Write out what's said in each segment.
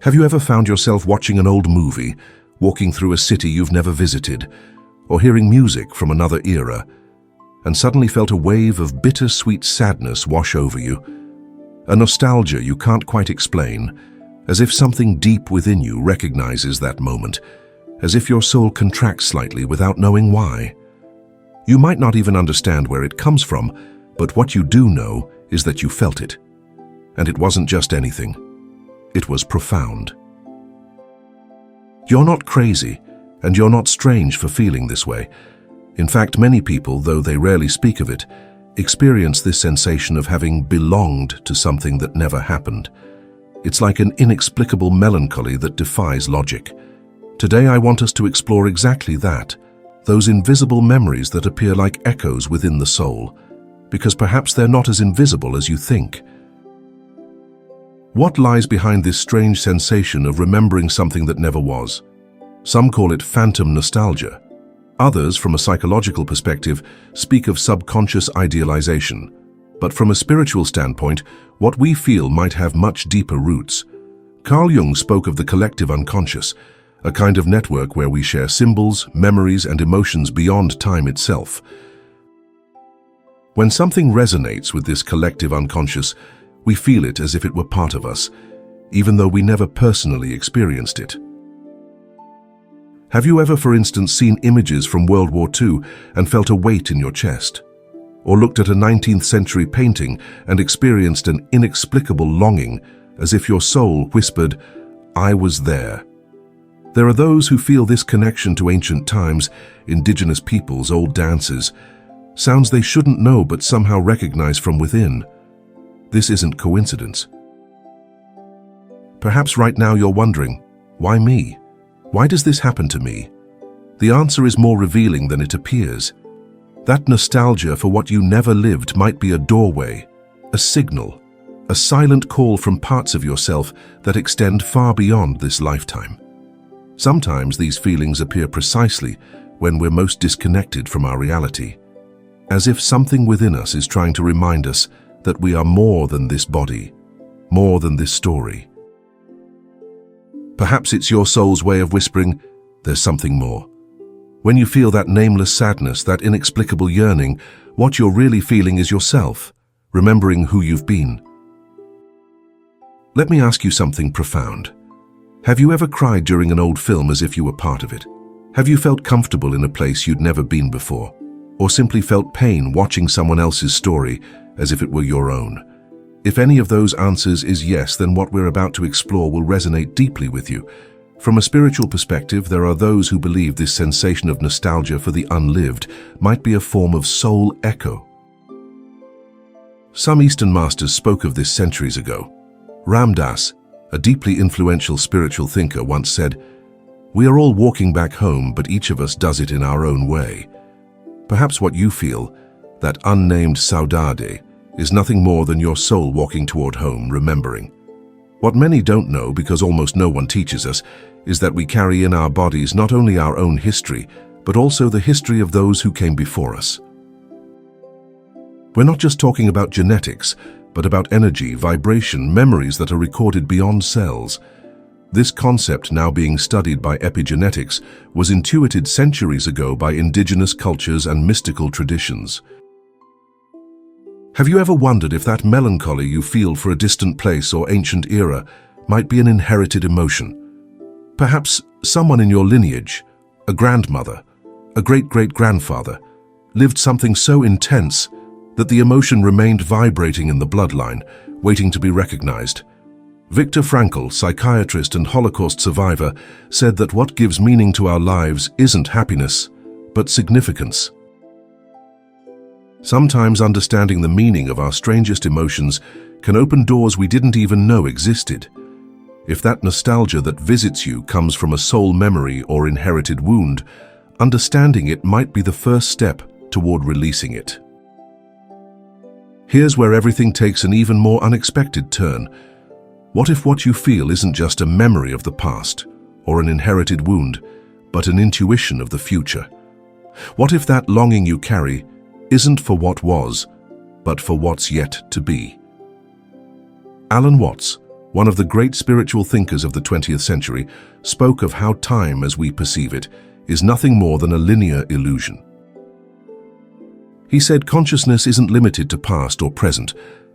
Have you ever found yourself watching an old movie, walking through a city you've never visited, or hearing music from another era, and suddenly felt a wave of bittersweet sadness wash over you? A nostalgia you can't quite explain, as if something deep within you recognizes that moment, as if your soul contracts slightly without knowing why. You might not even understand where it comes from, but what you do know is that you felt it. And it wasn't just anything. It was profound. You're not crazy, and you're not strange for feeling this way. In fact, many people, though they rarely speak of it, experience this sensation of having belonged to something that never happened. It's like an inexplicable melancholy that defies logic. Today I want us to explore exactly that, those invisible memories that appear like echoes within the soul, because perhaps they're not as invisible as you think. What lies behind this strange sensation of remembering something that never was? Some call it phantom nostalgia. Others, from a psychological perspective, speak of subconscious idealization. But from a spiritual standpoint, what we feel might have much deeper roots. Carl Jung spoke of the collective unconscious, a kind of network where we share symbols, memories, and emotions beyond time itself. When something resonates with this collective unconscious, we feel it as if it were part of us, even though we never personally experienced it. Have you ever, for instance, seen images from World War II and felt a weight in your chest? Or looked at a 19th century painting and experienced an inexplicable longing, as if your soul whispered, "I was there"? There are those who feel this connection to ancient times, indigenous peoples, old dances, sounds they shouldn't know but somehow recognize from within. This isn't coincidence. Perhaps right now you're wondering, why me? Why does this happen to me? The answer is more revealing than it appears. That nostalgia for what you never lived might be a doorway, a signal, a silent call from parts of yourself that extend far beyond this lifetime. Sometimes these feelings appear precisely when we're most disconnected from our reality, as if something within us is trying to remind us that we are more than this body, more than this story. Perhaps it's your soul's way of whispering, there's something more. When you feel that nameless sadness, that inexplicable yearning, what you're really feeling is yourself, remembering who you've been. Let me ask you something profound. Have you ever cried during an old film as if you were part of it? Have you felt comfortable in a place you'd never been before? Or simply felt pain watching someone else's story as if it were your own? If any of those answers is yes, then what we're about to explore will resonate deeply with you. From a spiritual perspective, there are those who believe this sensation of nostalgia for the unlived might be a form of soul echo. Some Eastern masters spoke of this centuries ago. Ram Dass, a deeply influential spiritual thinker, once said, "We are all walking back home, but each of us does it in our own way." Perhaps what you feel, that unnamed saudade, is nothing more than your soul walking toward home, remembering. What many don't know, because almost no one teaches us, is that we carry in our bodies not only our own history, but also the history of those who came before us. We're not just talking about genetics, but about energy, vibration, memories that are recorded beyond cells. This concept, now being studied by epigenetics, was intuited centuries ago by indigenous cultures and mystical traditions. Have you ever wondered if that melancholy you feel for a distant place or ancient era might be an inherited emotion? Perhaps someone in your lineage, a grandmother, a great-great-grandfather, lived something so intense that the emotion remained vibrating in the bloodline, waiting to be recognized. Viktor Frankl, psychiatrist and Holocaust survivor, said that what gives meaning to our lives isn't happiness, but significance. Sometimes understanding the meaning of our strangest emotions can open doors we didn't even know existed. If that nostalgia that visits you comes from a soul memory or inherited wound, understanding it might be the first step toward releasing it. Here's where everything takes an even more unexpected turn. What if what you feel isn't just a memory of the past or an inherited wound, but an intuition of the future? What if that longing you carry isn't for what was, but for what's yet to be? Alan Watts, one of the great spiritual thinkers of the 20th century, spoke of how time as we perceive it is nothing more than a linear illusion. He said consciousness isn't limited to past or present,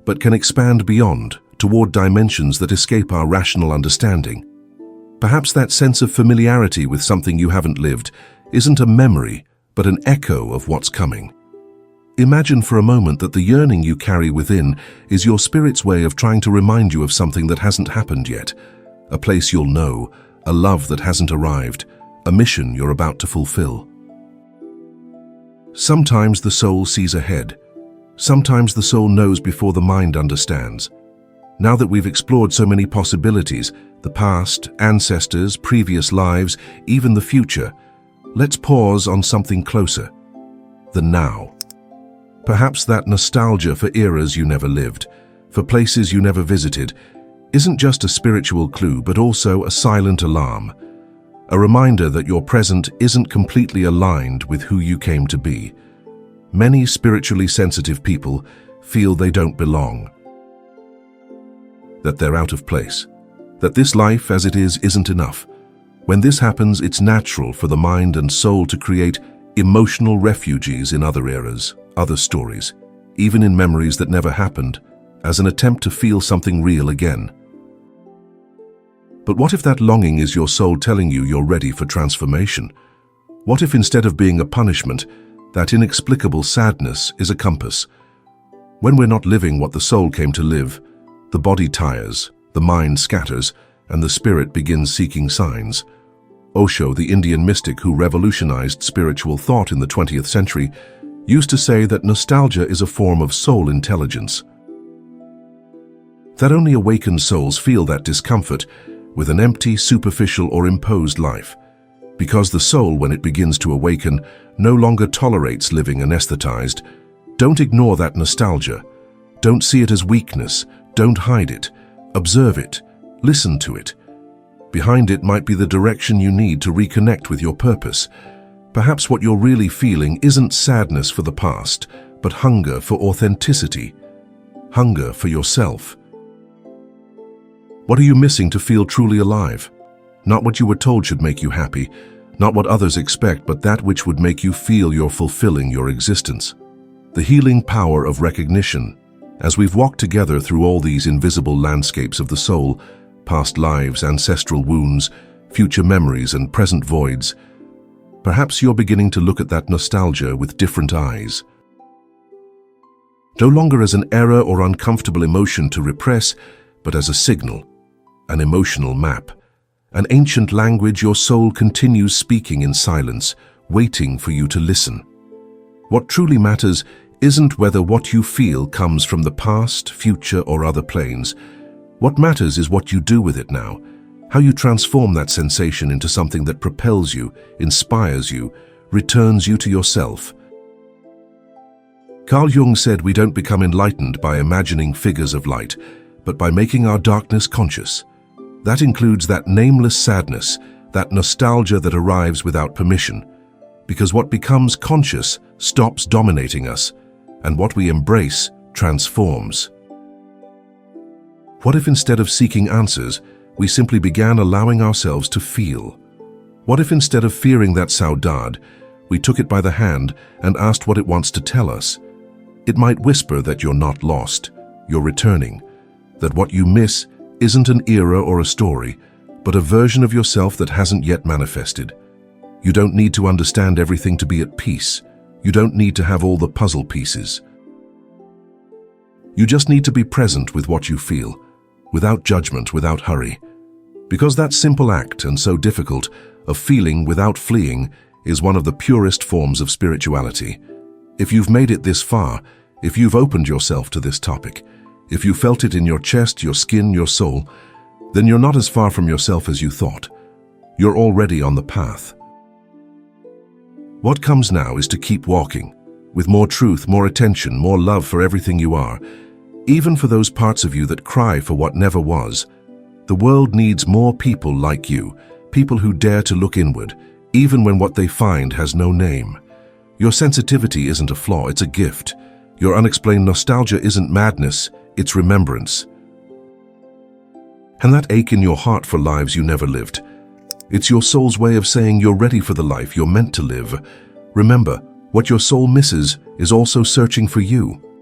but can expand beyond, toward dimensions that escape our rational understanding. Perhaps that sense of familiarity with something you haven't lived isn't a memory, but an echo of what's coming. Imagine for a moment that the yearning you carry within is your spirit's way of trying to remind you of something that hasn't happened yet, a place you'll know, a love that hasn't arrived, a mission you're about to fulfill. Sometimes the soul sees ahead. Sometimes the soul knows before the mind understands. Now that we've explored so many possibilities, the past, ancestors, previous lives, even the future, let's pause on something closer, the now. Perhaps that nostalgia for eras you never lived, for places you never visited, isn't just a spiritual clue but also a silent alarm, a reminder that your present isn't completely aligned with who you came to be. Many spiritually sensitive people feel they don't belong, that they're out of place, that this life as it is isn't enough. When this happens, it's natural for the mind and soul to create emotional refugees in other eras, other stories, even in memories that never happened, as an attempt to feel something real again. But what if that longing is your soul telling you you're ready for transformation? What if instead of being a punishment, that inexplicable sadness is a compass? When we're not living what the soul came to live, the body tires, the mind scatters, and the spirit begins seeking signs. Osho, the Indian mystic who revolutionized spiritual thought in the 20th century, used to say that nostalgia is a form of soul intelligence. That only awakened souls feel that discomfort with an empty, superficial, or imposed life, because the soul, when it begins to awaken, no longer tolerates living anesthetized. Don't ignore that nostalgia. Don't see it as weakness. Don't hide it. Observe it. Listen to it. Behind it might be the direction you need to reconnect with your purpose. Perhaps what you're really feeling isn't sadness for the past, but hunger for authenticity, hunger for yourself. What are you missing to feel truly alive? Not what you were told should make you happy, not what others expect, but that which would make you feel you're fulfilling your existence. The healing power of recognition. As we've walked together through all these invisible landscapes of the soul, past lives, ancestral wounds, future memories, and present voids, perhaps you're beginning to look at that nostalgia with different eyes. No longer as an error or uncomfortable emotion to repress, but as a signal, an emotional map, an ancient language your soul continues speaking in silence, waiting for you to listen. What truly matters isn't whether what you feel comes from the past, future, or other planes. What matters is what you do with it now, how you transform that sensation into something that propels you, inspires you, returns you to yourself. Carl Jung said we don't become enlightened by imagining figures of light, but by making our darkness conscious. That includes that nameless sadness, that nostalgia that arrives without permission. Because what becomes conscious stops dominating us, and what we embrace transforms. What if instead of seeking answers, we simply began allowing ourselves to feel? What if instead of fearing that saudade, we took it by the hand and asked what it wants to tell us? It might whisper that you're not lost, you're returning, that what you miss isn't an era or a story, but a version of yourself that hasn't yet manifested. You don't need to understand everything to be at peace. You don't need to have all the puzzle pieces. You just need to be present with what you feel, without judgment, without hurry. Because that simple act, and so difficult, of feeling without fleeing, is one of the purest forms of spirituality. If you've made it this far, if you've opened yourself to this topic, if you felt it in your chest, your skin, your soul, then you're not as far from yourself as you thought. You're already on the path. What comes now is to keep walking, with more truth, more attention, more love for everything you are, even for those parts of you that cry for what never was. The world needs more people like you, people who dare to look inward, even when what they find has no name. Your sensitivity isn't a flaw, it's a gift. Your unexplained nostalgia isn't madness, it's remembrance. And that ache in your heart for lives you never lived. It's your soul's way of saying you're ready for the life you're meant to live. Remember, what your soul misses is also searching for you.